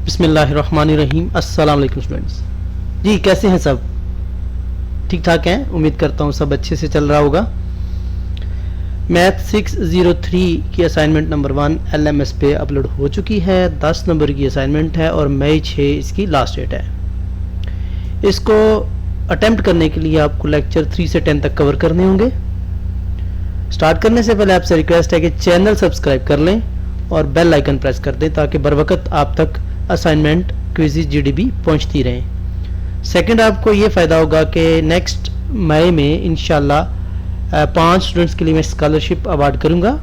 बिस्मिल्लाहिर्रहमानिर्रहीम। अस्सलाम वालेकुम स्टूडेंट्स। जी कैसे हैं सब? ठीक ठाक हैं? उम्मीद करता हूँ सब अच्छे से चल रहा होगा। मैथ 603 की असाइनमेंट नंबर 1 LMS पे अपलोड हो चुकी है। 10 नंबर की असाइनमेंट है और मई 6 इसकी लास्ट डेट है। इसको अटेम्प्ट करने के लिए आपको लेक्चर 3 से 10 तक कवर करने होंगे। स्टार्ट करने से पहले आपसे रिक्वेस्ट है कि चैनल सब्सक्राइब कर लें और बेल आइकन प्रेस कर दें ताकि बर वक्त आप तक असाइनमेंट क्विज़ GDB पहुंचती रहें। सेकंड, आपको ये फ़ायदा होगा कि नेक्स्ट मई में इंशाल्लाह 5 स्टूडेंट्स के लिए मैं स्कॉलरशिप अवार्ड करूंगा,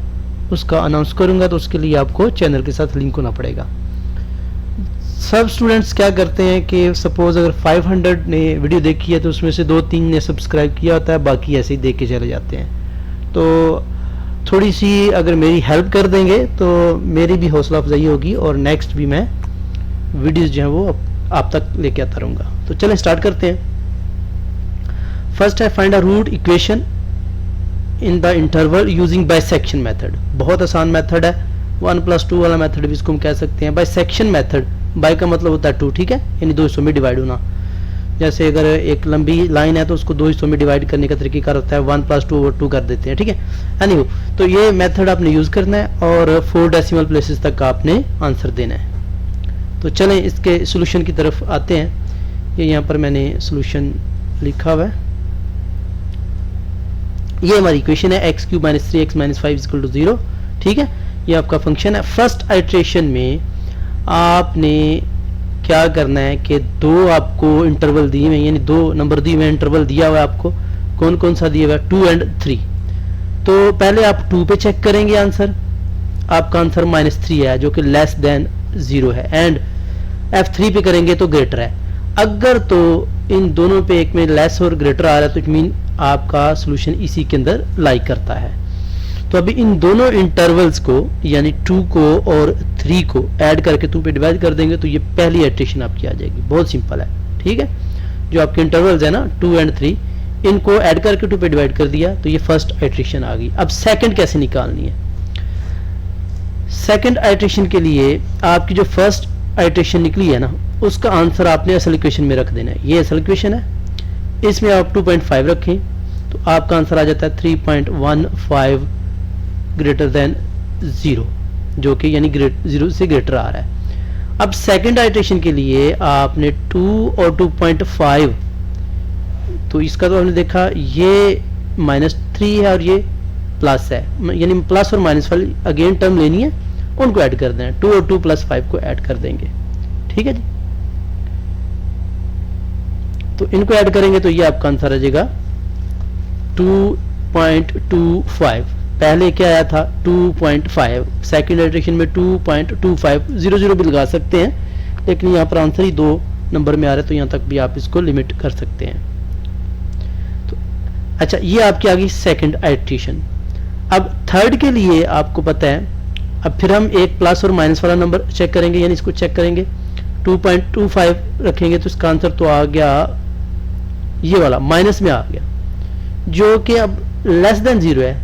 उसका अनाउंस करूंगा, तो उसके लिए आपको चैनल के साथ लिंक होना पड़ेगा। सब स्टूडेंट्स क्या करते हैं कि सपोज़ अगर 500 ने वीडियो देखी है तो उसमें से 2-3 ने सब्सक्राइब किया होता है, बाकी ऐसे ही देख के चले जाते हैं। तो थोड़ी सी अगर मेरी हेल्प कर देंगे तो मेरी भी हौसला अफजाई होगी और नेक्स्ट भी मैं वीडियोस जो हैं वो आप तक लेके आता रहूँगा। तो चलें स्टार्ट करते हैं। फर्स्ट है find a root equation in the interval using bisection method. बहुत आसान मेथड है, 1+2 वाला मेथड भी इसको हम कह सकते हैं। बाइसेक्शन मेथड, बाई का मतलब होता है 2, ठीक है, यानी 2 हिस्सों में डिवाइड होना। जैसे अगर एक लंबी लाइन है तो उसको 2 हिस्सों में डिवाइड करने का तरीका होता है 1+2/2 कर देते हैं, ठीक है। एनीवे, तो ये मेथड आपने यूज़ करना है और 4 डेसिमल प्लेसेस तक आपने आंसर देना है। तो चलें इसके सोल्यूशन की तरफ आते हैं। ये यहाँ पर मैंने सोल्यूशन लिखा हुआ है। ये हमारी इक्वेशन है x³ - 3x - 5 = 0, ठीक है। ये आपका फंक्शन है। फर्स्ट आइट्रेशन में आपने क्या करना है कि 2 आपको इंटरवल दिए हुए हैं, यानी 2 नंबर दिए हुए हैं, इंटरवल दिया हुआ है आपको। कौन कौन सा दिया हुआ है? 2 और 3। तो पहले आप 2 पे चेक करेंगे आंसर। आपका आंसर -3 है जो कि लेस देन 0 है, एंड F3 पे करेंगे तो ग्रेटर है। अगर तो इन दोनों पे एक में लेस और ग्रेटर आ रहा है तो इट मीन आपका सोल्यूशन इसी के अंदर लाई करता है। तो अभी इन दोनों इंटरवल्स को यानी 2 को और 3 को ऐड करके 2 पे डिवाइड कर देंगे तो ये पहली इटरेशन आपकी आ जाएगी। बहुत सिंपल है, ठीक है। जो आपके इंटरवल्स है ना 2 और 3, इनको ऐड करके 2 पे डिवाइड कर दिया तो ये फर्स्ट आइट्रेशन आ गई। अब सेकंड कैसे निकालनी है? सेकंड आइट्रेशन के लिए आपकी जो फर्स्ट आइट्रेशन निकली है ना उसका आंसर आपने असल इक्वेशन में रख देना है। ये असल इक्वेशन है, इसमें आप 2.5 रखें तो आपका आंसर आ जाता है 3.15 ग्रेटर देन 0, जो कि यानी 0 से ग्रेटर आ रहा है। अब सेकंड आइट्रेशन के लिए आपने 2 और 2.5, तो इसका तो हमने देखा ये -3 है और ये प्लस है, यानी प्लस और माइनस वाली अगेन टर्म लेनी है, उनको ऐड कर देना। 2 और 2 + 5 को ऐड कर देंगे, ठीक है जी। तो इनको ऐड करेंगे तो ये आपका आंसर आ जाएगा 2.25। पहले क्या आया था? 2.5। सेकेंड आइट्रेशन में 2.25, 0 भी लगा सकते हैं, लेकिन यहाँ पर आंसर ही 2 नंबर में आ रहा है तो यहाँ तक भी आप इसको लिमिट कर सकते हैं। तो अच्छा, ये आपकी आ गई सेकेंड आइट्रेशन। अब थर्ड के लिए आपको पता है, अब फिर हम एक प्लस और माइनस वाला नंबर चेक करेंगे, यानी इसको चेक करेंगे। 2.25 रखेंगे तो इसका आंसर तो आ गया ये वाला, माइनस में आ गया, जो कि अब लेस देन 0 है।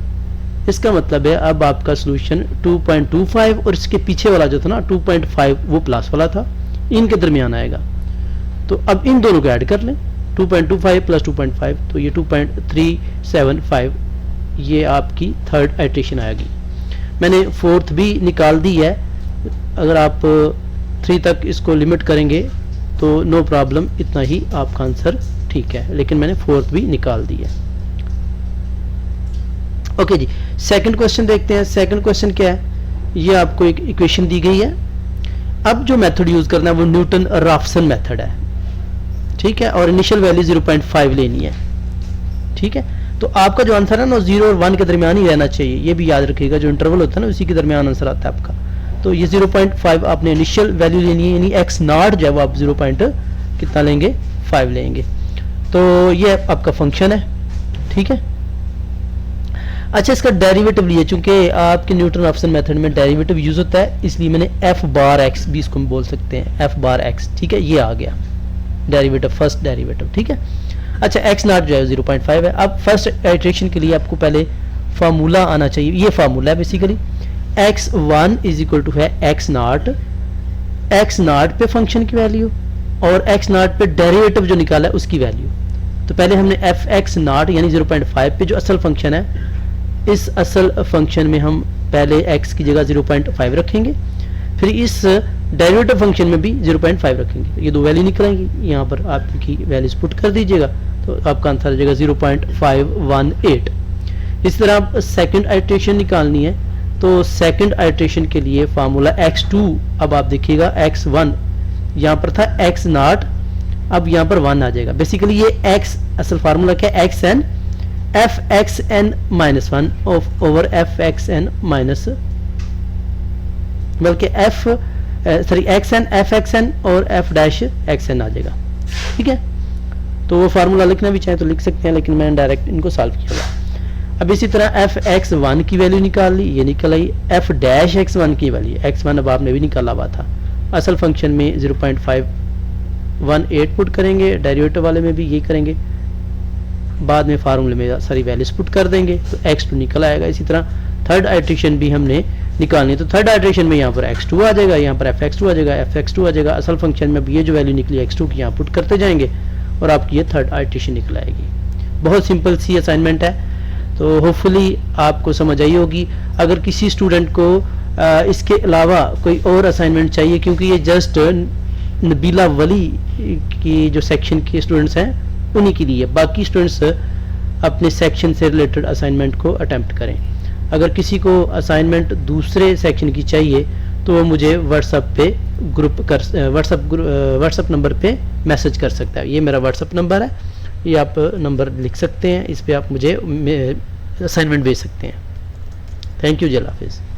इसका मतलब है अब आपका सोल्यूशन 2.25 और इसके पीछे वाला जो था ना 2.5 वो प्लस वाला था, इनके दरमियान आएगा। तो अब इन दोनों को ऐड कर लें, 2.25 + 2.5 तो ये 2.375, ये आपकी थर्ड आइट्रेशन आएगी। मैंने फोर्थ भी निकाल दी है। अगर आप 3 तक इसको लिमिट करेंगे तो नो प्रॉब्लम, इतना ही आपका आंसर ठीक है, लेकिन मैंने फोर्थ भी निकाल दी है। ओके जी, सेकंड क्वेश्चन देखते हैं। सेकंड क्वेश्चन क्या है? ये आपको एक इक्वेशन दी गई है। अब जो मेथड यूज करना है वो न्यूटन राफसन मेथड है, ठीक है, और इनिशियल वैल्यू 0.5 लेनी है, ठीक है। तो आपका जो आंसर है ना 0 और 1 के दरमियान ही रहना चाहिए, ये भी याद रखिएगा। जो इंटरवल होता है ना उसी के दरमियान आंसर आता है आपका। तो ये 0.5 आपने इनिशियल वैल्यू लेनी है, यानी x0 जो है वो आप 0. कितना लेंगे? 5 लेंगे। तो ये आपका फंक्शन है, ठीक है। अच्छा, इसका डेरिवेटिव लिए, चूंकि आपके न्यूटन राफसन मेथड में डेरिवेटिव यूज होता है इसलिए मैंने f(x) भी इसको बोल सकते हैं, f(x), ठीक है। ये आ गया डेरिवेटिव, फर्स्ट डेरिवेटिव, ठीक है। अच्छा, x0 जो है 0.5 है। अब फर्स्ट आइट्रेशन के लिए आपको पहले फार्मूला आना चाहिए। ये फार्मूला है बेसिकली, x1 = है x0 एक्स नॉट पे फंक्शन की वैल्यू और एक्स नॉट पे डेरिवेटिव जो निकाला है उसकी वैल्यू। तो पहले हमने एफ एक्स नॉट यानी 0.5 पे जो असल फंक्शन है, इस असल फंक्शन में हम पहले x की जगह 0.5 रखेंगे, फिर इस डेरिवेटिव फंक्शन में भी 0.5 रखेंगे। ये दो वैल्यू निकलेंगी, यहाँ पर आप इनकी वैल्यूज पुट कर दीजिएगा तो आपका आंसर आ जाएगा 0.518। इस तरह आप सेकंड आइट्रेशन निकालनी है, तो सेकंड आइट्रेशन के लिए फार्मूला x2, अब आप देखिएगा x1 यहाँ पर था x नॉट, अब यहाँ पर 1 आ जाएगा। बेसिकली ये x असल फार्मूला क्या है, xn f x n minus 1 over f x n minus, बल्कि x n f x n और एफ डैश एक्स एन आ जाएगा। ठीक है, तो वो फार्मूला लिखना भी चाहे तो लिख सकते हैं, लेकिन मैंने डायरेक्ट इनको सॉल्व किया। अब इसी तरह एफ एक्स वन की वैल्यू निकाल ली, ये निकल आई। एफ डैश एक्स वन की वैल्यू, एक्स वन अब आपने भी निकाला हुआ था, असल फंक्शन में 0.518 पुट करेंगे, डेरिवेटिव वाले में भी यही करेंगे, बाद में फार्मूले में सारी वैल्यूज पुट कर देंगे तो x2 निकल आएगा। इसी तरह थर्ड आइट्रेशन भी हमने निकालनी, तो थर्ड आइट्रेशन में यहाँ पर x2 आ जाएगा, यहाँ पर fx2 आ जाएगा, fx2 आ जाएगा। असल फंक्शन में भी ये जो वैल्यू निकली x2 की यहाँ पुट करते जाएंगे और आपकी ये थर्ड आइट्रेशन निकल आएगी। बहुत सिंपल सी असाइनमेंट है, तो होपफुली आपको समझ आई होगी। अगर किसी स्टूडेंट को इसके अलावा कोई और असाइनमेंट चाहिए, क्योंकि ये जस्ट नबीला वली की जो सेक्शन के स्टूडेंट्स हैं उन्हीं के लिए, बाकी स्टूडेंट्स अपने सेक्शन से रिलेटेड असाइनमेंट को अटेम्प्ट करें। अगर किसी को असाइनमेंट दूसरे सेक्शन की चाहिए तो वो मुझे व्हाट्सअप नंबर पे मैसेज कर सकता है। ये मेरा व्हाट्सअप नंबर है, ये आप नंबर लिख सकते हैं, इस पे आप मुझे असाइनमेंट भेज सकते हैं। थैंक यू, अल्लाह हाफिज़।